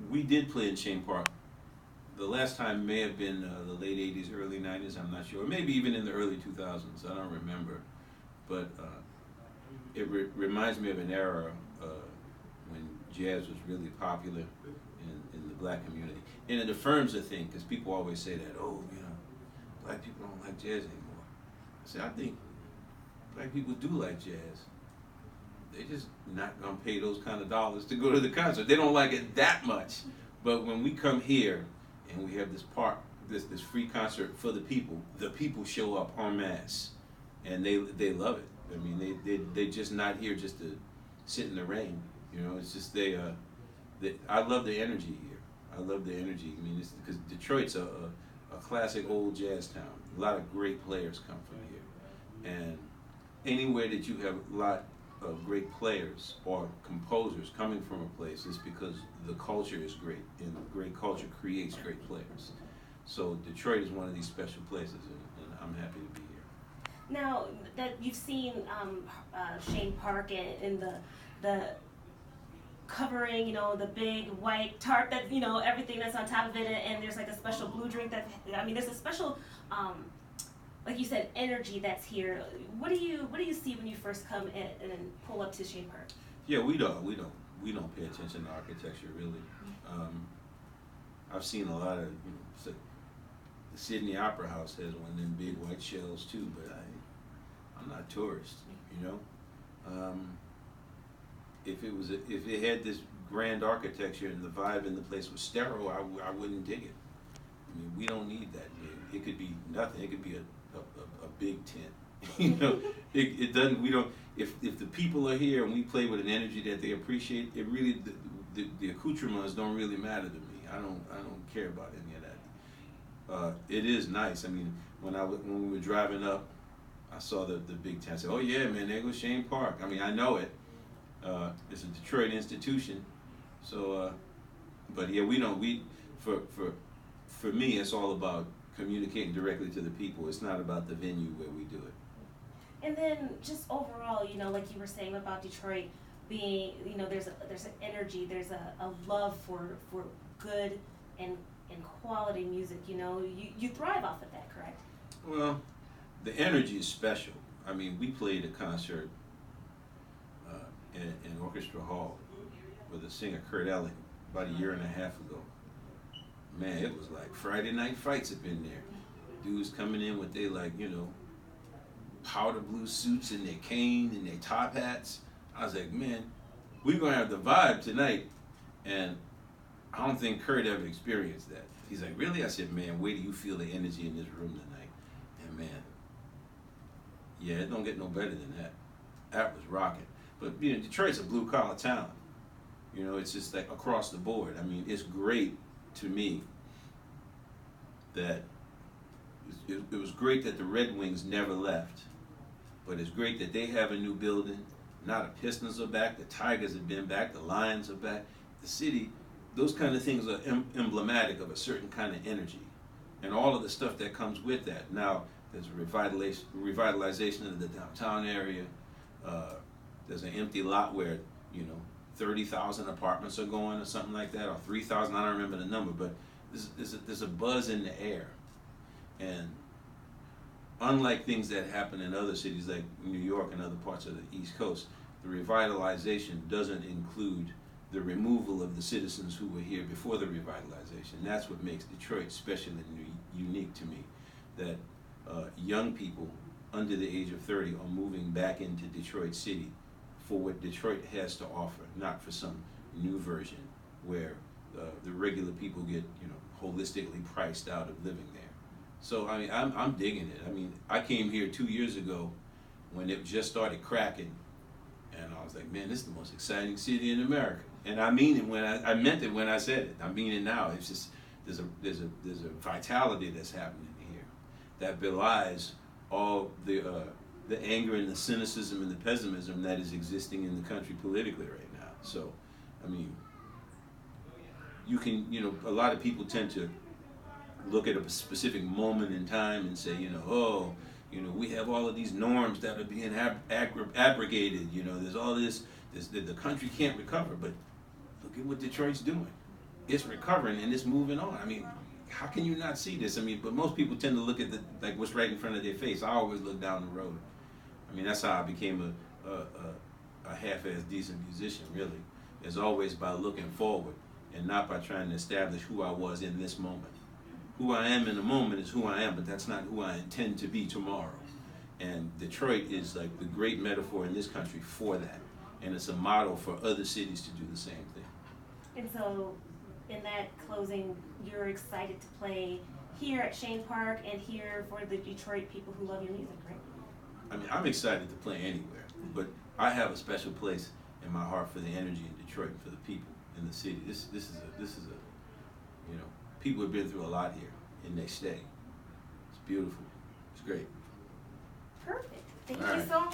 we did play in Chene Park. The last time may have been the late '80s, early '90s. I'm not sure. Maybe even in the early 2000s. I don't remember. But it reminds me of an era when jazz was really popular in the black community. And it affirms the thing, because people always say that, oh, black people don't like jazz anymore. See, I think black people do like jazz. They're just not gonna pay those kind of dollars to go to the concert. They don't like it that much. But when we come here and we have this park, this free concert for the people show up en masse, and they love it. I mean, they just not here just to sit in the rain. It's just I love the energy here. I love the energy. I mean, it's because Detroit's a classic old jazz town. A lot of great players come from here, and anywhere that you have a lot of great players or composers coming from a place is because the culture is great, and great culture creates great players. So Detroit is one of these special places, and I'm happy to be here. Now that you've seen Chene Park and the covering, the big white tarp that, everything that's on top of it, and there's like a special blue drink there's a special, like you said, energy that's here. What do you see when you first come in and pull up to Chene Park? Yeah, we don't pay attention to architecture really. I've seen a lot of, the Sydney Opera House has one of them big white shells too, but I'm not a tourist, If it had this grand architecture and the vibe in the place was sterile, I wouldn't dig it. I mean, we don't need that big. It could be nothing. It could be a big tent. It doesn't. We don't. If the people are here and we play with an energy that they appreciate, it really the accoutrements don't really matter to me. I don't care about any of that. It is nice. I mean, when we were driving up, I saw the big tent. I said, "Oh yeah, man, there goes Chene Park." I mean, I know it. It's a Detroit institution, so. But yeah, for me, it's all about communicating directly to the people. It's not about the venue where we do it. And then just overall, like you were saying about Detroit being, there's an energy, there's a love for good and quality music. You thrive off of that, correct? Well, the energy is special. I mean, we played a concert in Orchestra Hall with the singer Kurt Elling about a year and a half ago. Man, it was like Friday night fights up in there. Dudes coming in with their powder blue suits and their cane and their top hats. I was like, man, we're gonna have the vibe tonight. And I don't think Kurt ever experienced that. He's like, really? I said, man, wait till you feel the energy in this room tonight. And man, yeah, it don't get no better than that. That was rocking. But Detroit's a blue collar town. It's just like across the board. I mean, it's great to me that it was great that the Red Wings never left, but it's great that they have a new building. Now the Pistons are back, the Tigers have been back, the Lions are back. The city, those kind of things are emblematic of a certain kind of energy, and all of the stuff that comes with that. Now there's a revitalization of the downtown area. There's an empty lot where 30,000 apartments are going or something like that, or 3,000. I don't remember the number, but there's a buzz in the air. And unlike things that happen in other cities like New York and other parts of the East Coast, the revitalization doesn't include the removal of the citizens who were here before the revitalization. That's what makes Detroit special and unique to me, that young people under the age of 30 are moving back into Detroit City for what Detroit has to offer, not for some new version where the regular people get holistically priced out of living there. So I mean, I'm digging it. I mean, I came here 2 years ago when it just started cracking, and I was like, man, this is the most exciting city in America. And I mean it when I meant it when I said it. I mean it now. It's just there's a vitality that's happening here that belies all the anger and the cynicism and the pessimism that is existing in the country politically right now. So, I mean, you can, a lot of people tend to look at a specific moment in time and say, we have all of these norms that are being abrogated. There's all this, the country can't recover. But look at what Detroit's doing. it's recovering and it's moving on. I mean, how can you not see this? I mean, but most people tend to look at the like what's right in front of their face. I always look down the road. I mean, that's how I became a half-ass decent musician, really. Is always by looking forward and not by trying to establish who I was in this moment. Who I am in the moment is who I am, but that's not who I intend to be tomorrow. And Detroit is like the great metaphor in this country for that. And it's a model for other cities to do the same thing. And so, in that closing, you're excited to play here at Chene Park and here for the Detroit people who love your music, right? I mean, I'm excited to play anywhere, but I have a special place in my heart for the energy in Detroit and for the people in the city. This is a, you know, people have been through a lot here, and they stay. It's beautiful. It's great. Perfect. Thank All you right. so much.